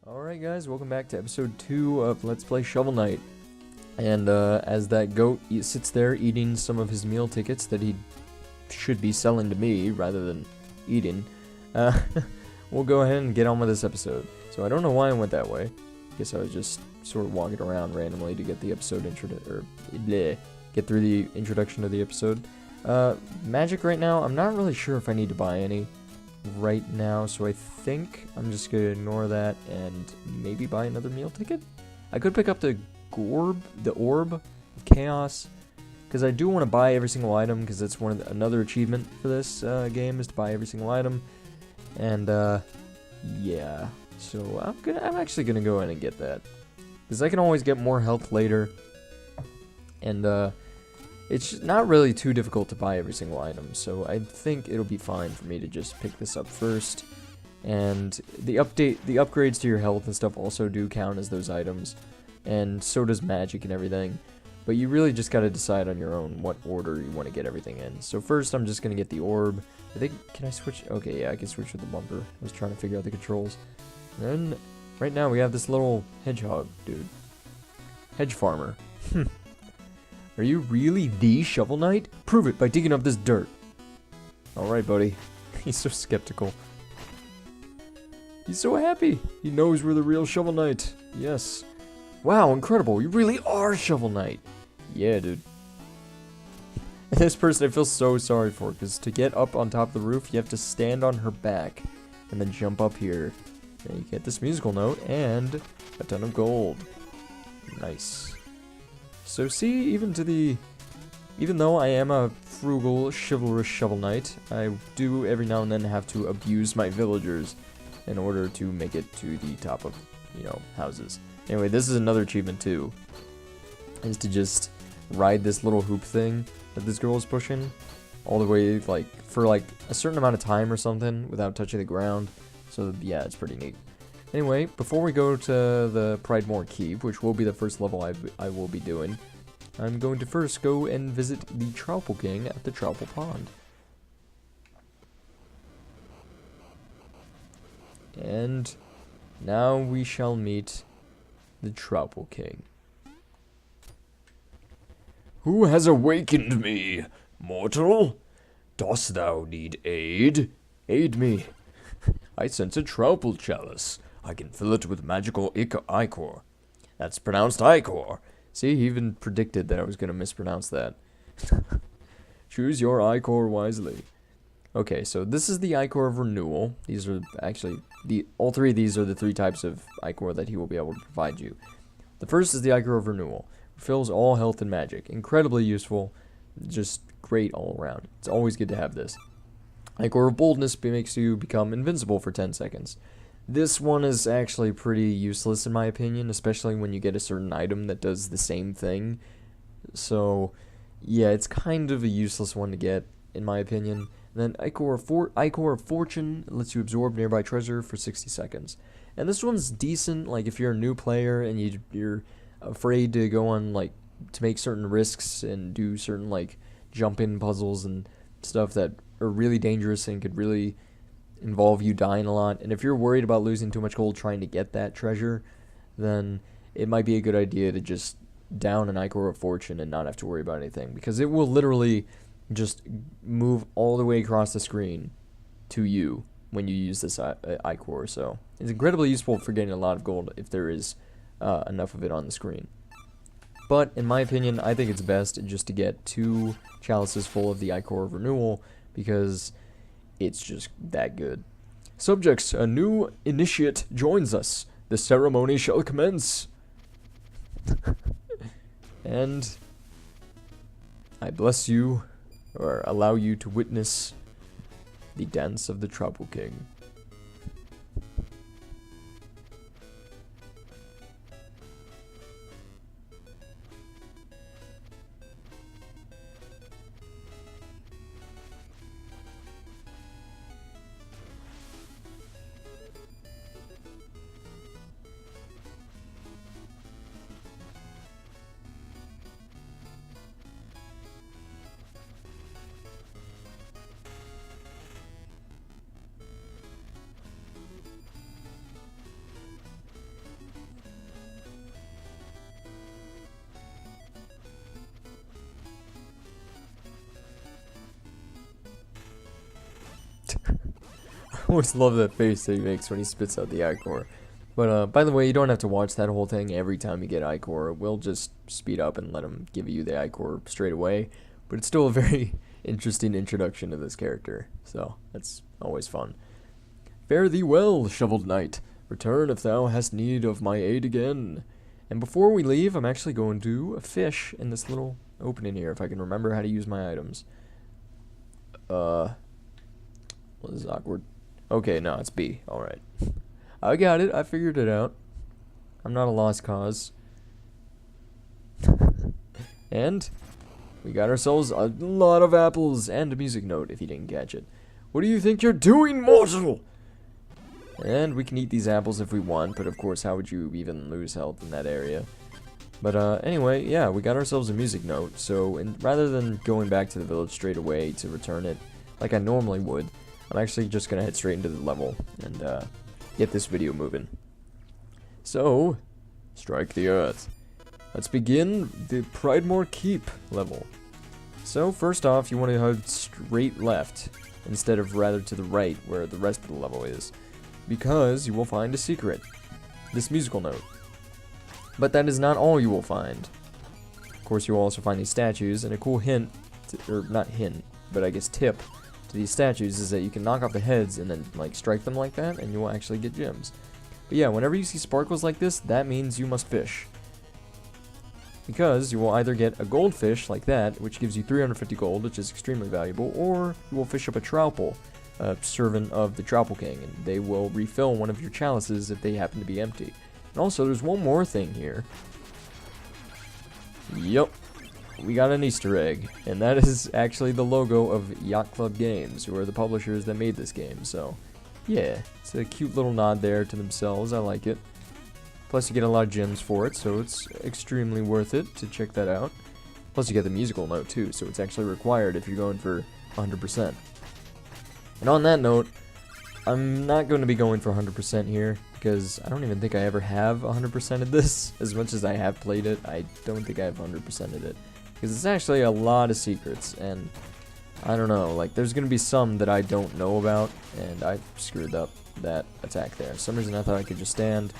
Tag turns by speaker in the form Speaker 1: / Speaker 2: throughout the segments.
Speaker 1: Alright guys, welcome back to episode 2 of Let's Play Shovel Knight. And as that goat sits there eating some of his meal tickets that he should be selling to me rather than eating, we'll go ahead and get on with this episode. So I don't know why I went that way. I guess I was just sort of walking around randomly to get the episode get through the introduction of the episode. Magic right now, I'm not really sure if I need to buy any right now, so I think I'm just gonna ignore that and maybe buy another meal ticket. I could pick up the orb of chaos, because I do want to buy every single item, because that's another achievement for this game is to buy every single item. And yeah, so I'm actually gonna go in and get that, because I can always get more health later, and it's not really too difficult to buy every single item, so I think it'll be fine for me to just pick this up first. And the upgrades to your health and stuff also do count as those items, and so does magic and everything. But you really just gotta decide on your own what order you want to get everything in. So first I'm just gonna get the orb. Can I switch? Okay, yeah, I can switch with the bumper. I was trying to figure out the controls. And then, right now we have this little hedgehog, dude. Hedge farmer. Are you really the Shovel Knight? Prove it by digging up this dirt. Alright, buddy. He's so skeptical. He's so happy. He knows we're the real Shovel Knight. Yes. Wow, incredible. You really are Shovel Knight. Yeah, dude. And this person I feel so sorry for, because to get up on top of the roof, you have to stand on her back and then jump up here. And you get this musical note and a ton of gold. Nice. So see, even though I am a frugal, chivalrous Shovel Knight, I do every now and then have to abuse my villagers in order to make it to the top of, houses. Anyway, this is another achievement too, is to just ride this little hoop thing that this girl is pushing all the way, for a certain amount of time or something without touching the ground. So yeah, it's pretty neat. Anyway, before we go to the Pridemore Keep, which will be the first level I will be doing, I'm going to first go and visit the Troupple King at the Troupple Pond. And now we shall meet the Troupple King.
Speaker 2: Who has awakened me, mortal? Dost thou need aid?
Speaker 1: Aid me.
Speaker 2: I sense a Troupple chalice. I can fill it with magical ichor. That's pronounced ichor.
Speaker 1: See, he even predicted that I was going to mispronounce that. Choose your ichor wisely. Okay, so this is the ichor of renewal. These are actually, all three of these are the three types of ichor that he will be able to provide you. The first is the ichor of renewal. Fills all health and magic. Incredibly useful. Just great all around. It's always good to have this. Ichor of boldness makes you become invincible for 10 seconds. This one is actually pretty useless in my opinion, especially when you get a certain item that does the same thing. So, yeah, it's kind of a useless one to get, in my opinion. And then Ichor of Fortune lets you absorb nearby treasure for 60 seconds. And this one's decent, if you're a new player and you're afraid to go on, to make certain risks and do certain, jump-in puzzles and stuff that are really dangerous and could really involve you dying a lot. And if you're worried about losing too much gold trying to get that treasure, then it might be a good idea to just down an Ichor of Fortune and not have to worry about anything, because it will literally just move all the way across the screen to you when you use this Ichor. So it's incredibly useful for getting a lot of gold if there is enough of it on the screen. But in my opinion, I think it's best just to get 2 chalices full of the Ichor of Renewal, because it's just that good. Subjects, a new initiate joins us. The ceremony shall commence. And I bless you, or allow you to witness the dance of the Troupple King. always love that face that he makes when he spits out the Ichor. But by the way, you don't have to watch that whole thing every time you get Ichor. We'll just speed up and let him give you the Ichor straight away. But it's still a very interesting introduction to this character, so that's always fun. Fare thee well, shoveled knight. Return if thou hast need of my aid again. And before we leave, I'm actually going to fish in this little opening here, if I can remember how to use my items. Well, this is awkward. Okay, no, it's B. Alright. I got it. I figured it out. I'm not a lost cause. And we got ourselves a lot of apples and a music note, if you didn't catch it. What do you think you're doing, mortal? And we can eat these apples if we want, but of course, how would you even lose health in that area? But anyway, yeah, we got ourselves a music note, so rather than going back to the village straight away to return it, like I normally would, I'm actually just going to head straight into the level and get this video moving. So, strike the earth. Let's begin the Pridemore Keep level. So, first off, you want to head straight left, instead of rather to the right, where the rest of the level is, because you will find a secret, this musical note. But that is not all you will find. Of course, you will also find these statues, and a cool hint, or not hint, but I guess tip, to these statues is that you can knock off the heads and then, like, strike them like that, and you will actually get gems. But yeah, whenever you see sparkles like this, that means you must fish. Because you will either get a goldfish like that, which gives you 350 gold, which is extremely valuable, or you will fish up a Troupple, a servant of the Troupple King, and they will refill one of your chalices if they happen to be empty. And also, there's one more thing here. Yup, we got an Easter egg, and that is actually the logo of Yacht Club Games, who are the publishers that made this game, so yeah, it's a cute little nod there to themselves. I like it. Plus, you get a lot of gems for it, so it's extremely worth it to check that out. Plus, you get the musical note, too, so it's actually required if you're going for 100%. And on that note, I'm not going to be going for 100% here, because I don't even think I ever have 100%ed this. As much as I have played it, I don't think I have 100%ed it. Because it's actually a lot of secrets, and I don't know, like, there's going to be some that I don't know about, and I screwed up that attack there. For some reason I thought I could just stand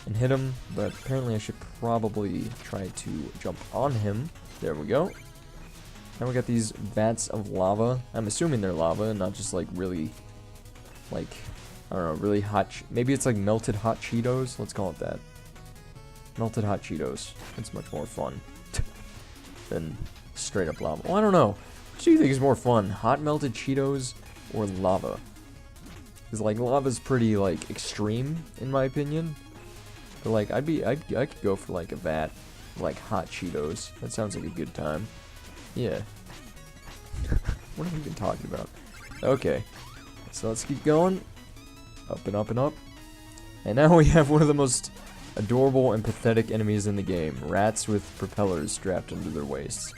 Speaker 1: and hit him, but apparently I should probably try to jump on him. There we go. Now we got these vats of lava. I'm assuming they're lava and not just like really, like, I don't know, really hot, maybe it's like melted hot Cheetos, let's call it that. Melted hot Cheetos. It's much more fun than straight up lava. Well, I don't know. What do you think is more fun, hot melted Cheetos or lava? Because like lava's pretty like extreme in my opinion. But like I could go for like a vat, like hot Cheetos. That sounds like a good time. Yeah. What have we been talking about? Okay. So let's keep going. Up and up and up. And now we have one of the most adorable and pathetic enemies in the game. Rats with propellers strapped under their waists.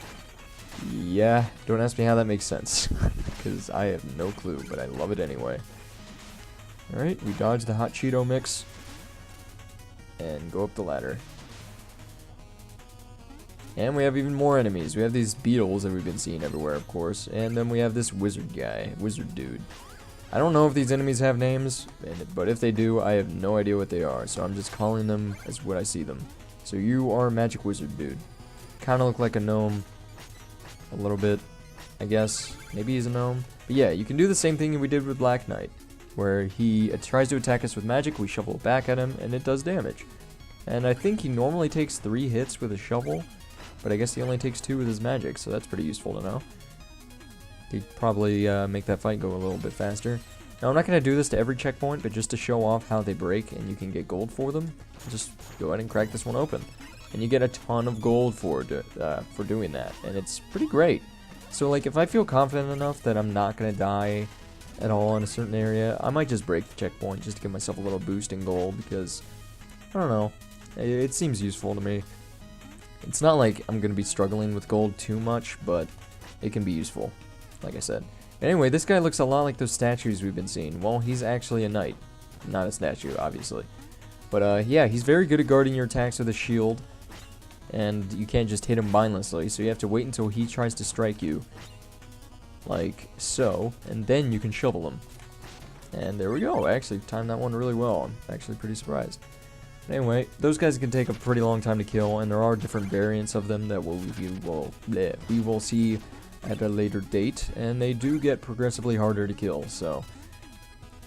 Speaker 1: Yeah, don't ask me how that makes sense. Because I have no clue, but I love it anyway. Alright, we dodge the hot Cheeto mix. And go up the ladder. And we have even more enemies. We have these beetles that we've been seeing everywhere, of course. And then we have this wizard guy, wizard dude. I don't know if these enemies have names, but if they do, I have no idea what they are. So I'm just calling them as what I see them. So you are a magic wizard dude. Kind of look like a gnome. A little bit, I guess. Maybe he's a gnome. But yeah, you can do the same thing we did with Black Knight, where he tries to attack us with magic, we shovel it back at him, and it does damage. And I think he normally takes 3 hits with a shovel, but I guess he only takes 2 with his magic, so that's pretty useful to know. He'd probably make that fight go a little bit faster. Now, I'm not going to do this to every checkpoint, but just to show off how they break and you can get gold for them, just go ahead and crack this one open. And you get a ton of gold for doing that, and it's pretty great. So, like, if I feel confident enough that I'm not going to die at all in a certain area, I might just break the checkpoint just to give myself a little boost in gold, because, I don't know, it seems useful to me. It's not like I'm going to be struggling with gold too much, but it can be useful, like I said. Anyway, this guy looks a lot like those statues we've been seeing. Well, he's actually a knight, not a statue, obviously. But yeah, he's very good at guarding your attacks with a shield, and you can't just hit him mindlessly, so you have to wait until he tries to strike you, like so, and then you can shovel him. And there we go. I actually timed that one really well. I'm actually pretty surprised. Anyway, those guys can take a pretty long time to kill, and there are different variants of them that we will see at a later date, and they do get progressively harder to kill, so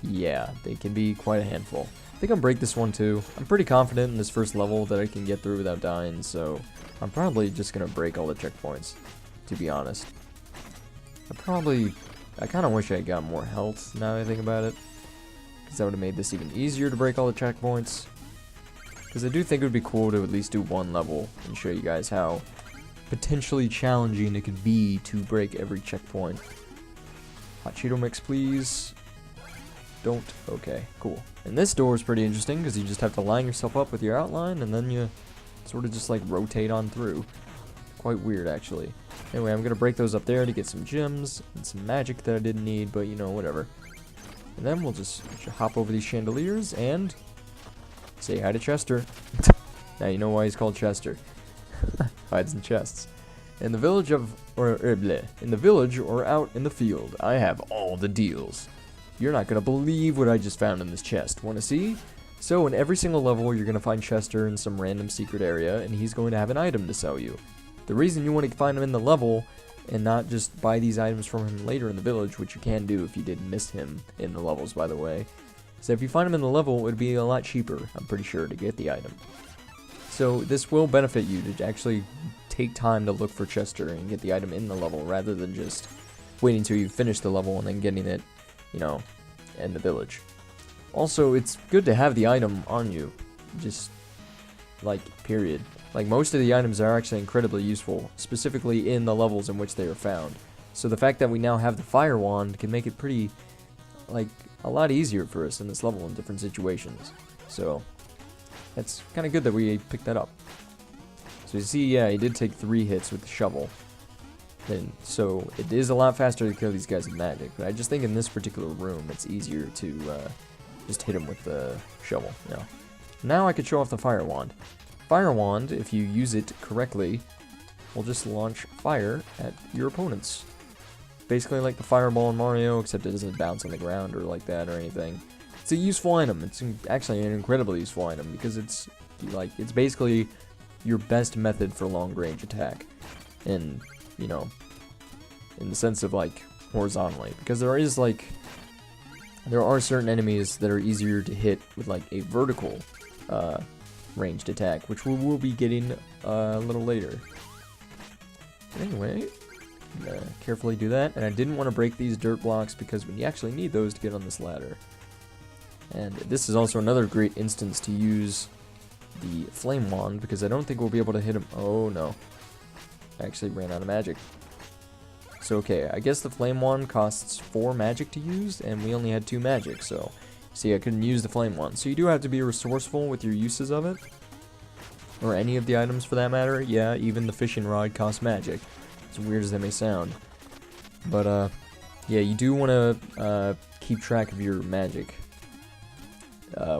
Speaker 1: yeah, they can be quite a handful. I think I'll break this one too. I'm pretty confident in this first level that I can get through without dying, so I'm probably just gonna break all the checkpoints, to be honest. I kind of wish I got more health now that I think about it, because that would have made this even easier to break all the checkpoints. Because I do think it would be cool to at least do one level and show you guys how potentially challenging it could be to break every checkpoint. Hot Cheeto mix, please. Don't. Okay, cool. And this door is pretty interesting because you just have to line yourself up with your outline and then you sort of just like rotate on through. Quite weird, actually. Anyway, I'm going to break those up there to get some gems and some magic that I didn't need, but you know, whatever. And then we'll just hop over these chandeliers and say hi to Chester. Now you know why he's called Chester. Hides in chests. In the village or out in the field, I have all the deals. You're not gonna believe what I just found in this chest. Wanna see? So in every single level, you're gonna find Chester in some random secret area, and he's going to have an item to sell you. The reason you want to find him in the level and not just buy these items from him later in the village, which you can do if you did miss him in the levels, by the way. So if you find him in the level, it would be a lot cheaper, I'm pretty sure, to get the item. So this will benefit you to actually take time to look for Chester and get the item in the level, rather than just waiting until you finish the level and then getting it, you know, in the village. Also, it's good to have the item on you, just, like, period. Like, most of the items are actually incredibly useful, specifically in the levels in which they are found. So the fact that we now have the fire wand can make it pretty, like, a lot easier for us in this level in different situations. So that's kind of good that we picked that up. So you see, yeah, he did take 3 hits with the shovel. And so it is a lot faster to kill these guys with magic, but I just think in this particular room it's easier to just hit him with the shovel. Yeah. Now I could show off the fire wand. Fire wand, if you use it correctly, will just launch fire at your opponents. Basically like the fireball in Mario, except it doesn't bounce on the ground or like that or anything. It's a useful item. It's actually an incredibly useful item because it's basically your best method for long range attack. And, you know, in the sense of like horizontally, because there are certain enemies that are easier to hit with like a vertical ranged attack, which we will be getting a little later. Anyway, carefully do that, and I didn't want to break these dirt blocks because we actually need those to get on this ladder. And this is also another great instance to use the flame wand, because I don't think we'll be able to hit him. Oh no, I actually ran out of magic. So okay, I guess the flame wand costs 4 magic to use, and we only had 2 magic, so see, I couldn't use the flame wand. So you do have to be resourceful with your uses of it, or any of the items for that matter. Yeah, even the fishing rod costs magic, as weird as that may sound. But yeah, you do want to keep track of your magic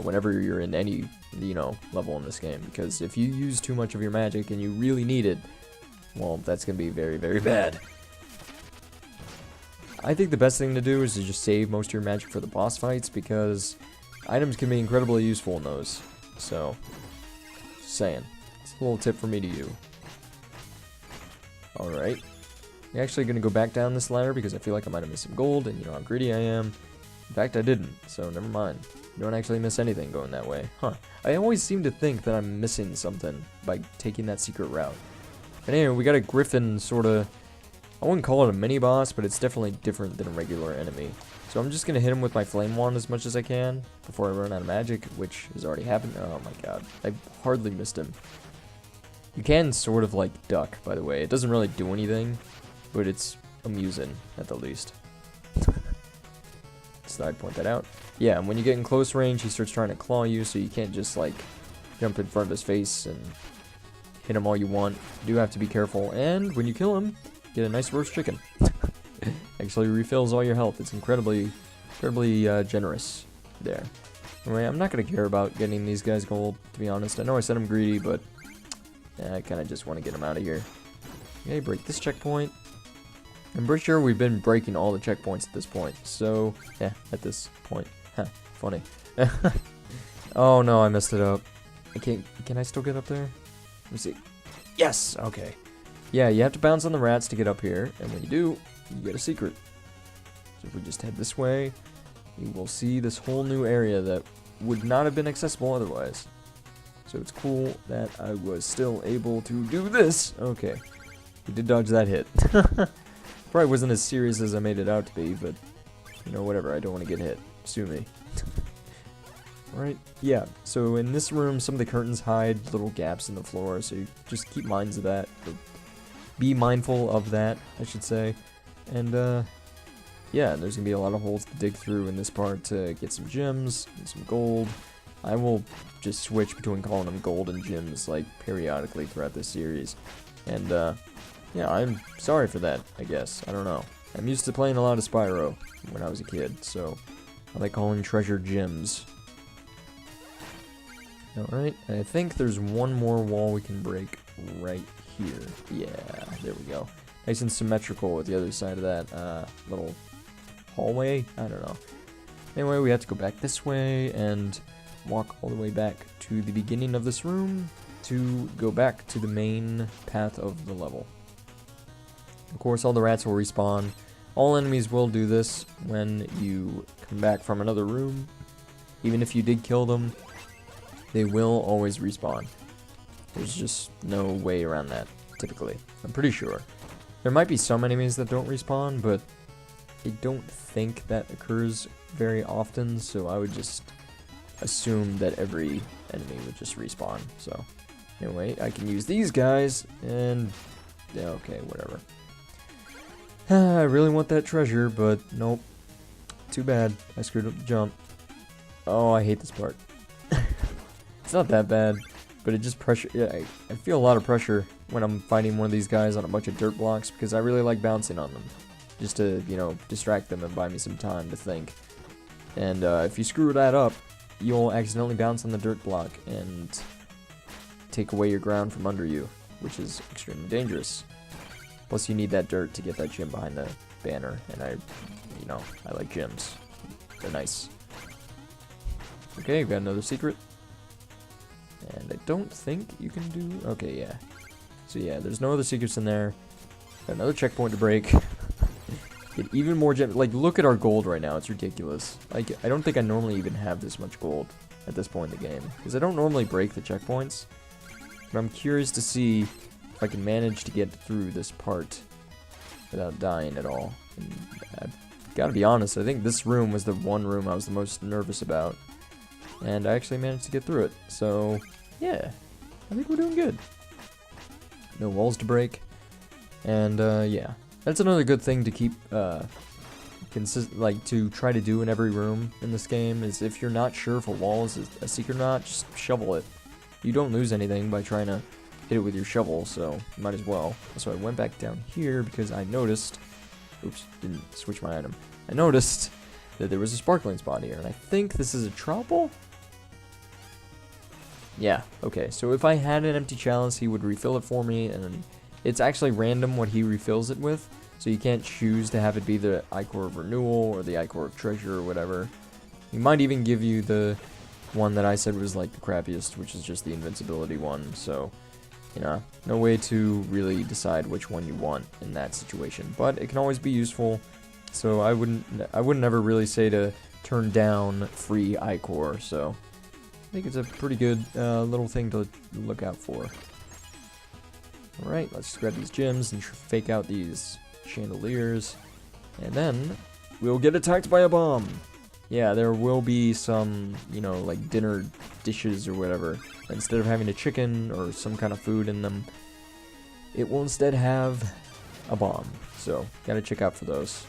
Speaker 1: whenever you're in any, you know, level in this game, because if you use too much of your magic and you really need it, well, that's gonna be very, very bad. I think the best thing to do is to just save most of your magic for the boss fights, because items can be incredibly useful in those. So, just saying. It's a little tip for me to you. Alright. I'm actually going to go back down this ladder because I feel like I might have missed some gold, and you know how greedy I am. In fact, I didn't, so never mind. You don't actually miss anything going that way. Huh. I always seem to think that I'm missing something by taking that secret route. But anyway, we got a griffin sort of... I wouldn't call it a mini-boss, but it's definitely different than a regular enemy. So I'm just going to hit him with my flame wand as much as I can before I run out of magic, which has already happened. Oh my god, I hardly missed him. You can sort of like duck, by the way. It doesn't really do anything, but it's amusing at the least. So I'd point that out. Yeah, and when you get in close range, he starts trying to claw you, so you can't just like jump in front of his face and hit him all you want. You do have to be careful, and when you kill him, get a nice roast chicken. Actually refills all your health. It's incredibly generous there. Anyway, I'm not going to care about getting these guys gold, to be honest. I know I said I'm greedy, but I kind of just want to get them out of here. Okay, break this checkpoint. I'm pretty sure we've been breaking all the checkpoints at this point. So, yeah, at this point. Funny. Oh no, I messed it up. I can't. Can I still get up there? Let me see. Yes. Okay. Yeah, you have to bounce on the rats to get up here, and when you do, you get a secret. So if we just head this way, you will see this whole new area that would not have been accessible otherwise. So it's cool that I was still able to do this. Okay. We did dodge that hit. Probably wasn't as serious as I made it out to be, but, you know, whatever. I don't want to get hit. Sue me. Alright, yeah. So in this room, some of the curtains hide little gaps in the floor, so you just keep minds of that. Or be mindful of that, I should say. And, yeah, there's going to be a lot of holes to dig through in this part to get some gems and some gold. I will just switch between calling them gold and gems, like, periodically throughout this series. And, yeah, I'm sorry for that, I guess. I don't know. I'm used to playing a lot of Spyro when I was a kid, so I like calling treasure gems. Alright, I think there's one more wall we can break right here. Yeah, there we go. Nice and symmetrical with the other side of that little hallway. I don't know. Anyway, we have to go back this way and walk all the way back to the beginning of this room to go back to the main path of the level. Of course, all the rats will respawn. All enemies will do this when you come back from another room. Even if you did kill them, they will always respawn. There's just no way around that, typically. I'm pretty sure. There might be some enemies that don't respawn, but I don't think that occurs very often, so I would just assume that every enemy would just respawn. So, anyway, I can use these guys, and yeah, okay, whatever. I really want that treasure, but nope. Too bad. I screwed up the jump. Oh, I hate this part. It's not that bad, but it just pressure. Yeah, I feel a lot of pressure when I'm fighting one of these guys on a bunch of dirt blocks because I really like bouncing on them, just to, you know, distract them and buy me some time to think. And if you screw that up, you'll accidentally bounce on the dirt block and take away your ground from under you, which is extremely dangerous. Plus, you need that dirt to get that gem behind the banner, and I like gems. They're nice. Okay, we've got another secret. And I don't think you can do... Okay, yeah. So yeah, there's no other secrets in there. Got another checkpoint to break. Get even more gems. Like, look at our gold right now. It's ridiculous. Like, I don't think I normally even have this much gold at this point in the game. Because I don't normally break the checkpoints. But I'm curious to see if I can manage to get through this part without dying at all. And I've got to be honest, I think this room was the one room I was the most nervous about. And I actually managed to get through it. So, yeah. I think we're doing good. No walls to break. And, yeah. That's another good thing to keep, to try to do in every room in this game, is if you're not sure if a wall is a secret or not, just shovel it. You don't lose anything by trying to hit it with your shovel, so might as well. So I went back down here because I noticed... Oops, didn't switch my item. I noticed that there was a sparkling spot here, and I think this is a trowel? Yeah, okay, so if I had an empty chalice, he would refill it for me, and it's actually random what he refills it with, so you can't choose to have it be the Ichor of Renewal or the Ichor of Treasure or whatever. He might even give you the one that I said was like the crappiest, which is just the invincibility one, so, you know, no way to really decide which one you want in that situation, but it can always be useful, so I wouldn't ever really say to turn down free Ichor, so I think it's a pretty good little thing to look out for. Alright, let's just grab these gems and fake out these chandeliers. And then we'll get attacked by a bomb. Yeah, there will be some, you know, like dinner dishes or whatever. Instead of having a chicken or some kind of food in them, it will instead have a bomb. So, gotta check out for those.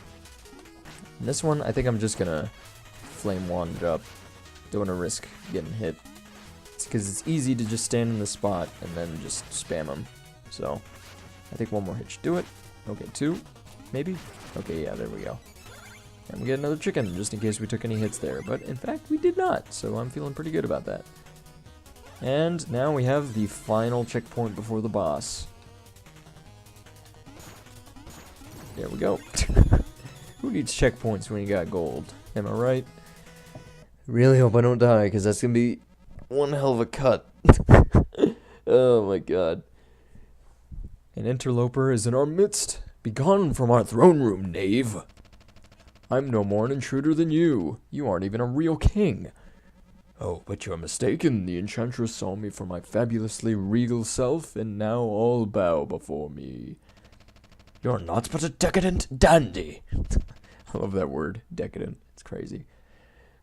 Speaker 1: And this one, I think I'm just gonna flame wand it up. Don't want to risk getting hit. It's because it's easy to just stand in the spot and then just spam them. So, I think one more hit should do it. Okay, 2, maybe? Okay, yeah, there we go. And we get another chicken, just in case we took any hits there. But, in fact, we did not, so I'm feeling pretty good about that. And now we have the final checkpoint before the boss. There we go. Who needs checkpoints when you got gold? Am I right? Really hope I don't die, because that's going to be one hell of a cut. Oh my god. An interloper is in our midst. Begone from our throne room, knave. I'm no more an intruder than you. You aren't even a real king. Oh, but you're mistaken. The enchantress saw me for my fabulously regal self, and now all bow before me. You're naught but a decadent dandy. I love that word, decadent. It's crazy.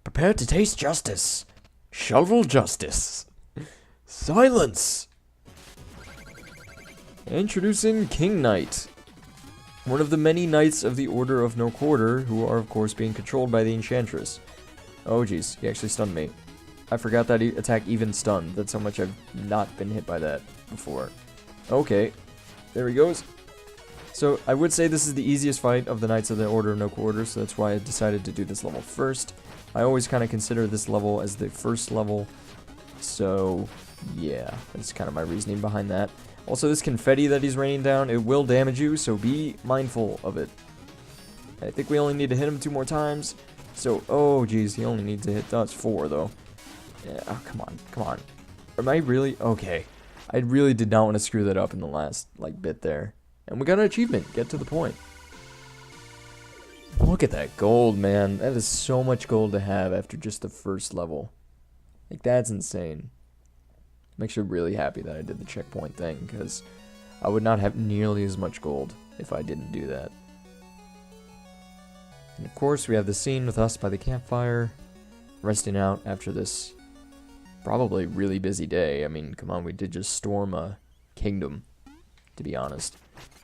Speaker 1: Prepare to taste justice. Shovel justice. Silence! Introducing King Knight. One of the many knights of the Order of No Quarter, who are of course being controlled by the enchantress. Oh jeez, he actually stunned me. I forgot that attack even stunned. That's how much I've not been hit by that before. Okay, there he goes. So I would say this is the easiest fight of the Knights of the Order of No Quarter, so that's why I decided to do this level first. I always kind of consider this level as the first level, so yeah, that's kind of my reasoning behind that. Also, this confetti that he's raining down, it will damage you, so be mindful of it. I think we only need to hit him 2 more times, so, oh geez, he only needs to hit us 4 though. Yeah, oh, come on, come on. Am I really? Okay. I really did not want to screw that up in the last, bit there. And we got an achievement. Get to the point. Look at that gold, man. That is so much gold to have after just the first level. That's insane. I'm actually really happy that I did the checkpoint thing, because I would not have nearly as much gold if I didn't do that. And of course, we have the scene with us by the campfire, resting out after this probably really busy day. I mean, come on, we did just storm a kingdom, to be honest.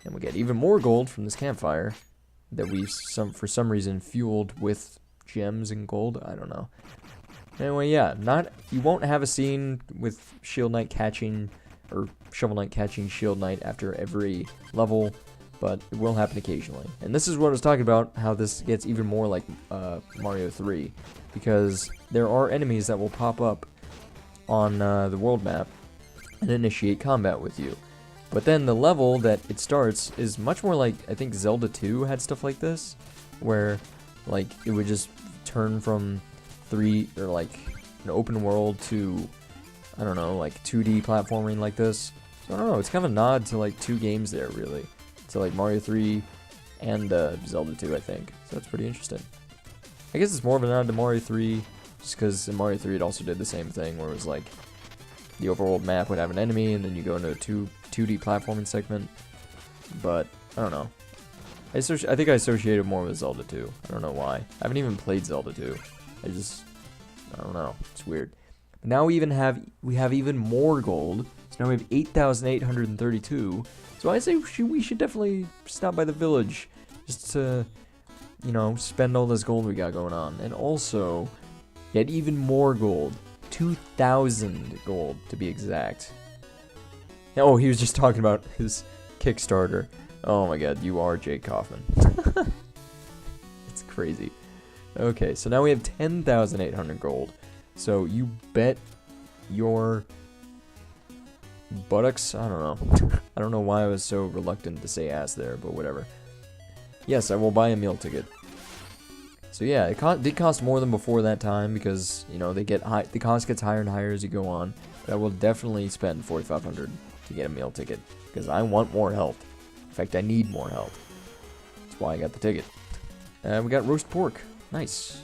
Speaker 1: And we get even more gold from this campfire that we, for some reason, fueled with gems and gold. I don't know. Anyway, yeah, you won't have a scene with Shield Knight catching, or Shovel Knight catching Shield Knight after every level, but it will happen occasionally. And this is what I was talking about, how this gets even more like Mario 3, because there are enemies that will pop up on the world map and initiate combat with you. But then the level that it starts is much more like, I think Zelda 2 had stuff like this, where it would just turn from an open world to, I don't know, 2D platforming like this. So I don't know, it's kind of a nod to 2 games there, really. To Mario 3 and Zelda 2, I think. So that's pretty interesting. I guess it's more of a nod to Mario 3, just because in Mario 3 it also did the same thing, where it was the overworld map would have an enemy, and then you go into a 2D platforming segment. But, I don't know. I think I associate it more with Zelda 2. I don't know why. I haven't even played Zelda 2. I don't know. It's weird. Now we have even more gold. So now we have 8,832. So I say we should definitely stop by the village just to, spend all this gold we got going on. And also get even more gold. 2,000 gold to be exact. Oh, he was just talking about his Kickstarter. Oh my god, you are Jake Kaufman. It's crazy. Okay, so now we have 10,800 gold. So you bet your buttocks? I don't know. I don't know why I was so reluctant to say ass there, but whatever. Yes, I will buy a meal ticket. So yeah, it did cost more than before that time, because, the cost gets higher and higher as you go on. But I will definitely spend 4,500 to get a meal ticket, because I want more health. In fact, I need more health. That's why I got the ticket. We got roast pork. Nice.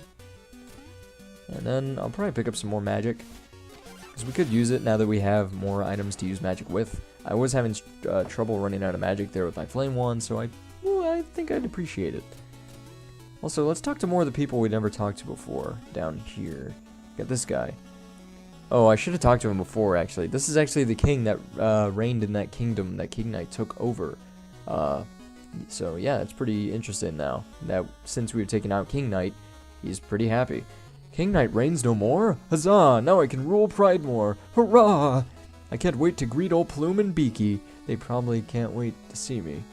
Speaker 1: And then I'll probably pick up some more magic, because we could use it now that we have more items to use magic with. I was having trouble running out of magic there with my flame wand, so I think I'd appreciate it. Also, let's talk to more of the people we never talked to before down here. Got this guy. Oh, I should have talked to him before, actually. This is actually the king that reigned in that kingdom that King Knight took over. So, yeah, it's pretty interesting now. That since we've taken out King Knight, he's pretty happy. King Knight reigns no more? Huzzah! Now I can rule Pridemore! Hurrah! I can't wait to greet old Plume and Beaky. They probably can't wait to see me.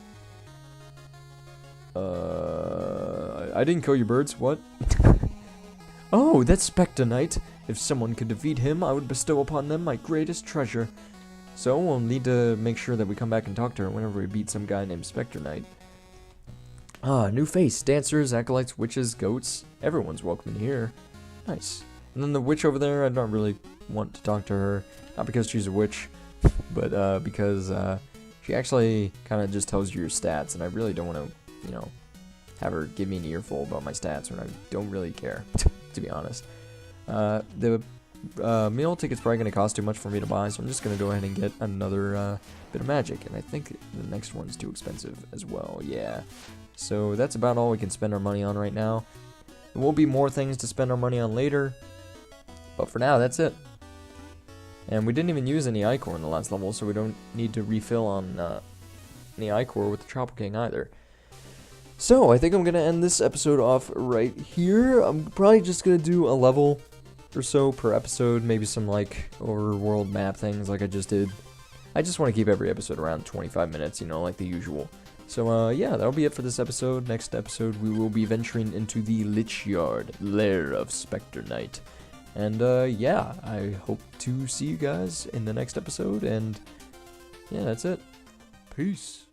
Speaker 1: I didn't kill your birds, what? Oh, that's Spectre Knight. If someone could defeat him, I would bestow upon them my greatest treasure. So we'll need to make sure that we come back and talk to her whenever we beat some guy named Spectre Knight. Ah, new face. Dancers, acolytes, witches, goats. Everyone's welcome in here. Nice. And then the witch over there, I don't really want to talk to her. Not because she's a witch, but because she actually kind of just tells you your stats, and I really don't want to, you know, have her give me an earful about my stats when I don't really care, to be honest. The meal ticket's probably going to cost too much for me to buy, so I'm just going to go ahead and get another bit of magic, and I think the next one's too expensive as well, yeah. So that's about all we can spend our money on right now. There will be more things to spend our money on later, but for now, that's it. And we didn't even use any Ichor in the last level, so we don't need to refill on any Ichor with the Tropical King either. So, I think I'm going to end this episode off right here. I'm probably just going to do a level or so per episode, maybe some like overworld map things like I just did. I just want to keep every episode around 25 minutes, you know, like the usual. So, yeah, that'll be it for this episode. Next episode, we will be venturing into the Lich Yard, lair of Spectre Knight. And, yeah, I hope to see you guys in the next episode, and, yeah, that's it. Peace.